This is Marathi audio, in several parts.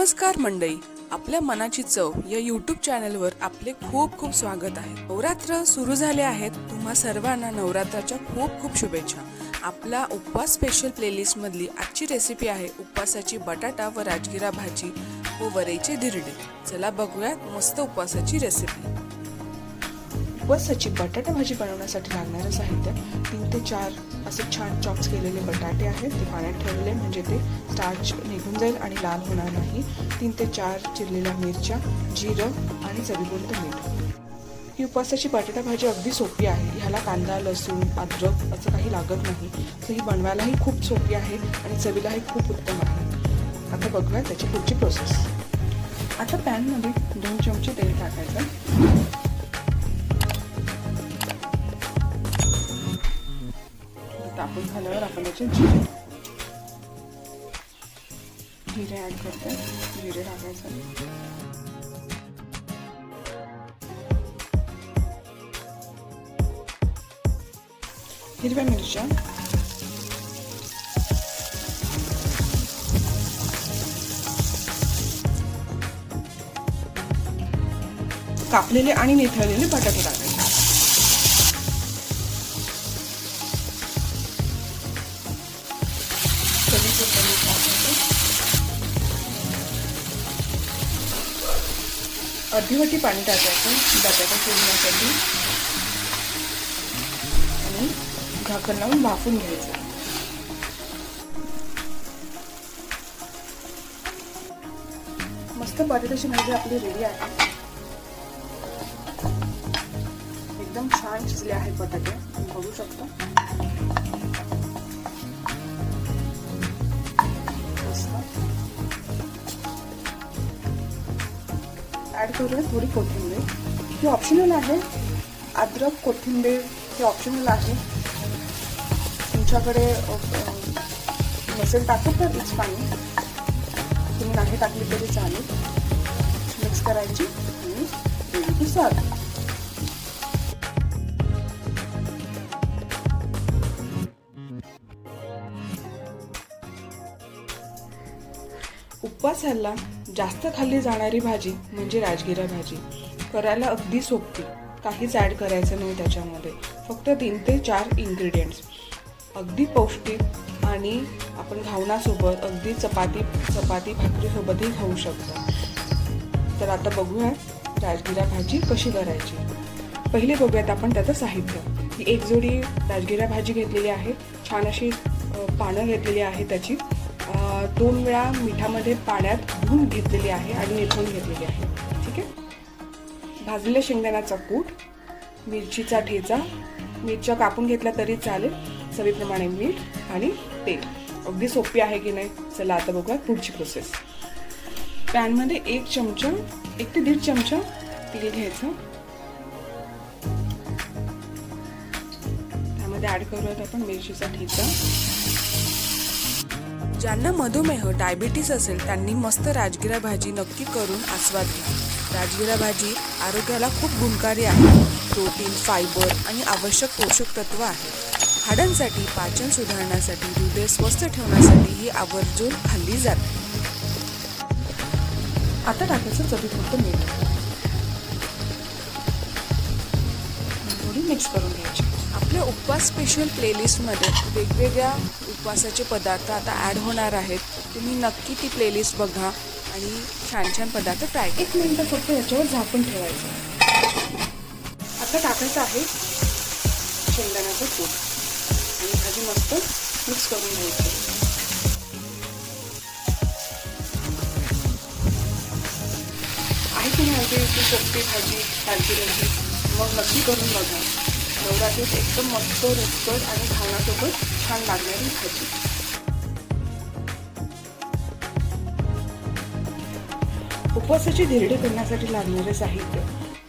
नमस्कार मंडळी, आपल्या मनाची चव या यूट्यूब चॅनलवर आपले खूप खूप स्वागत आहे। नवरात्र सुरू झाले आहेत। तुम्हा सर्वांना नवरात्राच्या खूप खूप शुभेच्छा। आपला उपवास स्पेशल प्लेलिस्ट मधली आजची रेसिपी आहे उपवासाची बटाटा व राजगिरा भाजी व वरईचे धिरडे। चला बघूया मस्त उपवासाची रेसिपी। उपवासाची बटाटा भाजी बनवण्यासाठी लागणारे साहित्य 3 ते 4 असे छान चॉप्स केलेले बटाटे आहेत। ते पाण्यात ठेवले म्हणजे ते स्टार्च निघून जाईल आणि लाल होणार नाही। 3 ते 4 चिरलेल्या मिरच्या, जिरं आणि चवीपुरतं मीठ। ही उपवासाची बटाटा भाजी अगदी सोपी आहे। ह्याला कांदा, लसूण, अद्रक असं काही लागत नाही। तर ही बनवायलाही खूप सोपी आहे आणि चवीलाही खूप उत्तम आहे। आता बघूया त्याची पुढची प्रोसेस। आता पॅनमध्ये 2 चमचे तेल टाकायचं। तापून झाल्यावर आपण त्याचे जिरे ऍड करतो। जिरे टाकायचं, हिरव्या मिरच्या, कापलेले आणि निथळलेले बटाटे टाकायचे। अर्धी वाटी पाणी टाकायचं बटाटा शिजण्यासाठी आणि झाकण लावून वाफून घ्यायचं। मस्त बटाट्याची भाजी आपली रेडी आहे। एकदम छान शिजले आहेत बटाटे, बघू शकता। ऍड करूया थोडी कोथिंबीर। हे ऑप्शनल आहे। अद्रक, कोथिंबीर हे ऑप्शनल आहे। तुमच्याकडे नसेल टाकत तर इट्स फाईन, तुम्ही नाही टाकली तरी चालेल। मिक्स करायची आणि रेडी टू सर्व। उपवासाला जास्त खाल्ली जाणारी भाजी म्हणजे राजगिरा भाजी। करायला अगदी सोपी, काहीच ऍड करायचं नाही त्याच्यामध्ये, फक्त 3 ते 4 इन्ग्रेडियंट्स। अगदी पौष्टिक आणि आपण घावणासोबत अगदी चपाती भाकरीसोबतही खाऊ शकतो। तर आता बघूया राजगिरा भाजी कशी करायची। पहिले बघूयात आपण त्याचं साहित्य। ही एक जोडी राजगिरा भाजी घेतलेली आहे। छान अशी पानं घेतलेली आहे त्याची। 2 वेळा मिठामध्ये पाण्यात धुवून घेतलेली आहे आणि निथळून घेतलेली आहे। ठीक आहे। भाजलेल्या शेंगदाण्याचा कूट, मिरचीचा ठेचा, मिरच्या कापून घेतल्या तरी चालेल, चवीप्रमाणे मीठ आणि तेल। अगदी सोपी आहे की नाही। चला आता बघूया पुढची प्रोसेस। पॅनमध्ये 1 ते 1.5 चमचा तेल घ्यायचं। त्यामध्ये ऍड करूयात आपण मिरचीचा ठेचा। ज्यांना मधुमेह डायबिटीस असेल त्यांनी मस्त राजगिरा भाजी नक्की करून आस्वाद घ्या। राजगिरा भाजी आरोग्याला खूप गुणकारी आहे। प्रोटीन, फायबर आणि आवश्यक पोषक तत्व आहे। हाडांसाठी, पाचन सुधारण्यासाठी, हृदय स्वस्थ ठेवण्यासाठी ही आवर्जून खाल्ली जाते। आता टाकायचं चवीपुरतं मीठ। थोडी मिक्स करून घ्यायची। आपल्या उपवास स्पेशल प्लेलिस्टमध्ये वेगवेगळ्या उपवासाचे पदार्थ आता ॲड होणार आहेत। तुम्ही नक्की ती प्लेलिस्ट बघा आणि छान छान पदार्थ ट्राय करा। 1 मिनिट फक्त याच्यावर झाकून ठेवायचं। आता टाकायचं आहे शेंगदाण्याचं कूट आणि भाजी मस्त मिक्स करून घ्यायची। आहे की नाही ती सोपी भाजी राजगिराची, मग नक्की करून बघा। नवरात्रीत एकदम मस्त रुचकर आणि खाण्यासोबत छान लागणारी भाजी। उपवासाची धिरडे करण्यासाठी लागणारे साहित्य: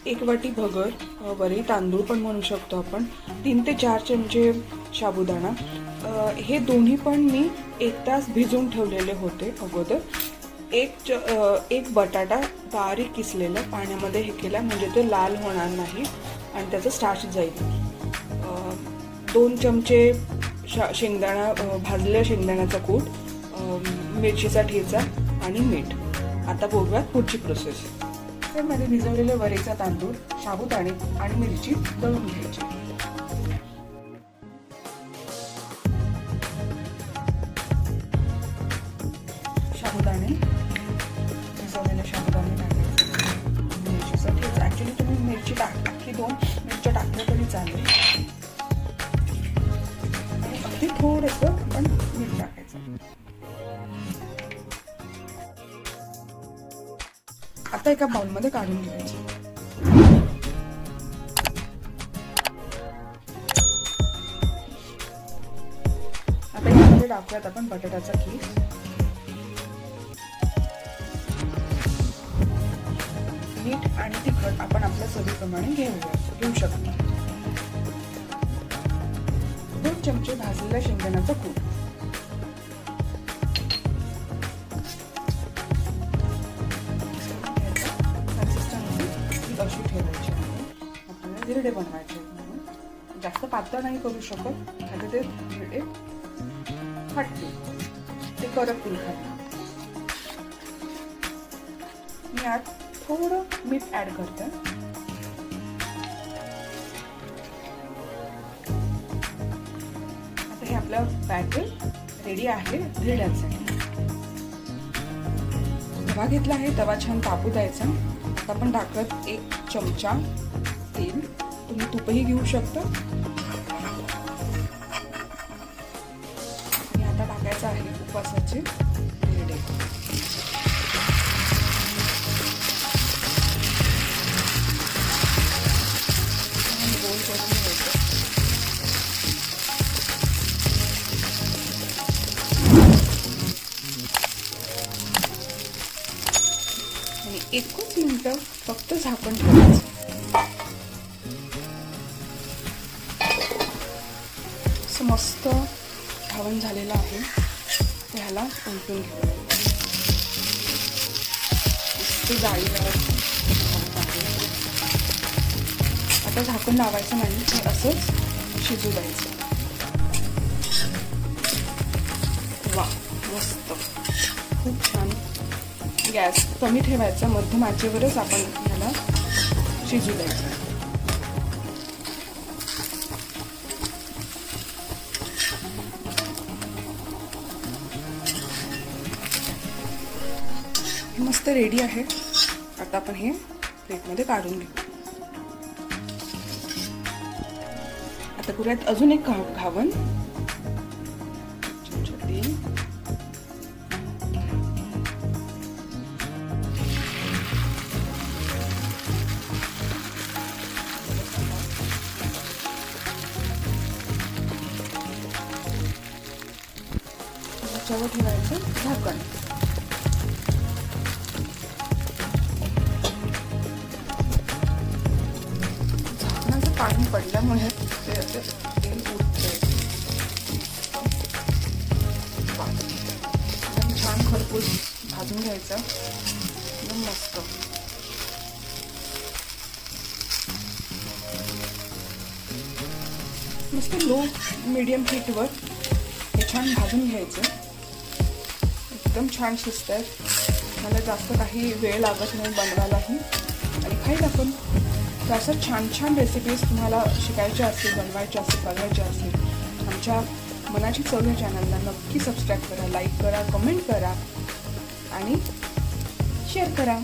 1 वाटी भगर, वरई तांदूळ पण म्हणू शकतो आपण, 3 ते 4 चमचे साबुदाणा। हे दोन्ही पण मी 1 तास भिजवून ठेवलेले होते अगोदर। एक बटाटा बारीक किसलेला पाण्यामध्ये हे केला म्हणजे तो लाल होणार नाही आणि त्याचं स्टार्च जाईल। 2 चमचे भाजलेल्या शेंगदाण्याचा कूट, मिरचीचा ठेचा आणि मीठ। आता बघूयात पुढची प्रोसेस. त्यामध्ये भिजवलेले वरीचा तांदूळ, साबुदाणे आणि मिरची दळून घ्यायची. साबुदाणे, भिजवलेले साबुदाणे टाकायचे. मिरचीचं ठेच, ॲक्च्युली तुम्ही मिरची अख्खी 2 मिरच्या टाकल्या तरी चालेल. आणि अगदी थोडंसं पण मीठ टाकायचं. आता एका बाउलमध्ये काढून घ्यायचं. आता यामध्ये टाकूयात आपण बटाट्याचा कीस. मीठ आणि तिखट आपण आपल्या चवीप्रमाणे घेऊ शकतो. 2 चमचे भाजलेल्या शेंगदाण्याचा कूट. अशी ठेवायची आहे. आपल्याला धिरडे बनवायचे म्हणून जास्त पातळ नाही करू शकत, आता ते धिरडे फाटतील, ते करपतील खाली. मी यात थोडं मीठ ऍड करते. आता हे आपलं बॅटर रेडी आहे धिरड्यासाठी. तवा घेतला आहे, तवा छान तापू द्यायचा. आता आपण टाकत 1 चमचा तेल, तुम्ही तूपही घेऊ शकता. आणि आता टाकायचं आहे उपवासाचे धिरडे. गोल करून घ्यायचं. आणि 1 मिनिटं फक्त झाकण ठेवायचं. असं मस्त घावण झालेलं आहे. ह्याला उलटून घेऊया. ते जाळीदार आता झाकण लावायचं नाही, हे असंच शिजू द्यायचं. वा, मस्त, खूप छान. गॅस कमी ठेवायचा, मध्यम आचेवरच आपण ह्याला शिजू द्यायचं. मस्त रेडी आहे. आता आपण हे प्लेटमध्ये काढून घेऊ. आता करूयात अजून एक घावण. त्याच्यावर ठेवायचं झाकण. झाकणाचं पाणी पडल्यामुळे ते असे तेल उठते. छान खरपूस भाजून घ्यायचं. एकदम मस्त. मस्त लो मीडियम हीटवर हे छान भाजून घ्यायचं. एकदम छान शिजतात. मला जास्त काही वेळ लागत नाही बनवायलाही आणि खायला पण. तर असं छान छान रेसिपीज तुम्हाला शिकायच्या असतील, बनवायच्या असतील, बघायच्या असतील, आमच्या मनाची चव या चॅनलला नक्की सबस्क्राईब करा, लाईक करा, कमेंट करा आणि शेअर करा.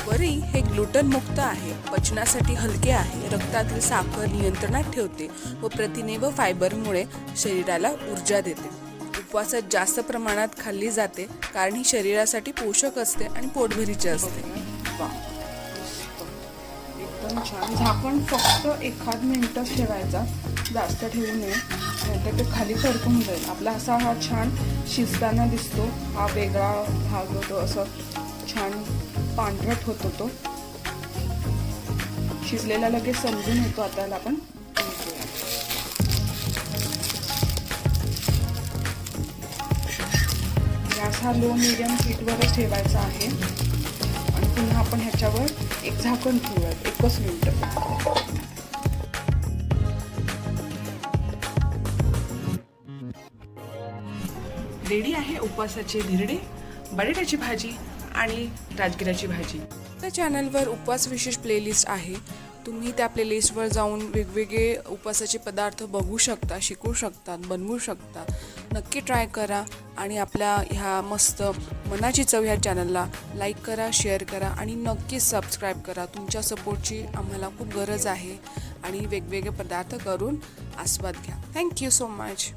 वरी हे ग्लुटन मुक्त आहे, पचनासाठी हलके आहे, रक्तातील साखर नियंत्रणात ठेवते व प्रथिने व फायबरमुळे शरीराला ऊर्जा देते. उपवासात जास्त प्रमाणात खाल्ली जाते कारण ही शरीरासाठी पोषक असते आणि पोटभरीची असते. एकदम छान. झाकण फक्त 1 मिनिटच ठेवायचा, जास्त ठेवू नये, नाहीतर ते खाली करपून जाईल. आपला असा हा छान शिजताना दिसतो. हा वेगळा भाग होतो, असं छान पांढरट होतो. तो शिजलेला लगेच समजून येतो. आता याला आपण गॅस हा लो मीडियम हीटवरच ठेवायचा आहे. आणि पुन्हा आपण ह्याच्यावर एक झाकण ठेवूयात 1 मिनिट. रेडी आहे उपवासाचे धिरडे, बटाट्याची भाजी आणि राजगिराची भाजी. त्या चॅनलवर उपवास विशेष प्लेलिस्ट आहे. तुम्ही त्या प्लेलिस्टवर जाऊन वेगवेगळे उपवासाचे पदार्थ बघू शकता, शिकू शकता, बनवू शकता. नक्की ट्राय करा आणि आपल्या ह्या मस्त मनाची चव ह्या चॅनलला लाईक करा, शेअर करा आणि नक्की सबस्क्राईब करा. तुमच्या सपोर्टची आम्हाला खूप गरज आहे आणि वेगवेगळे पदार्थ करून आस्वाद घ्या. Thank you so much.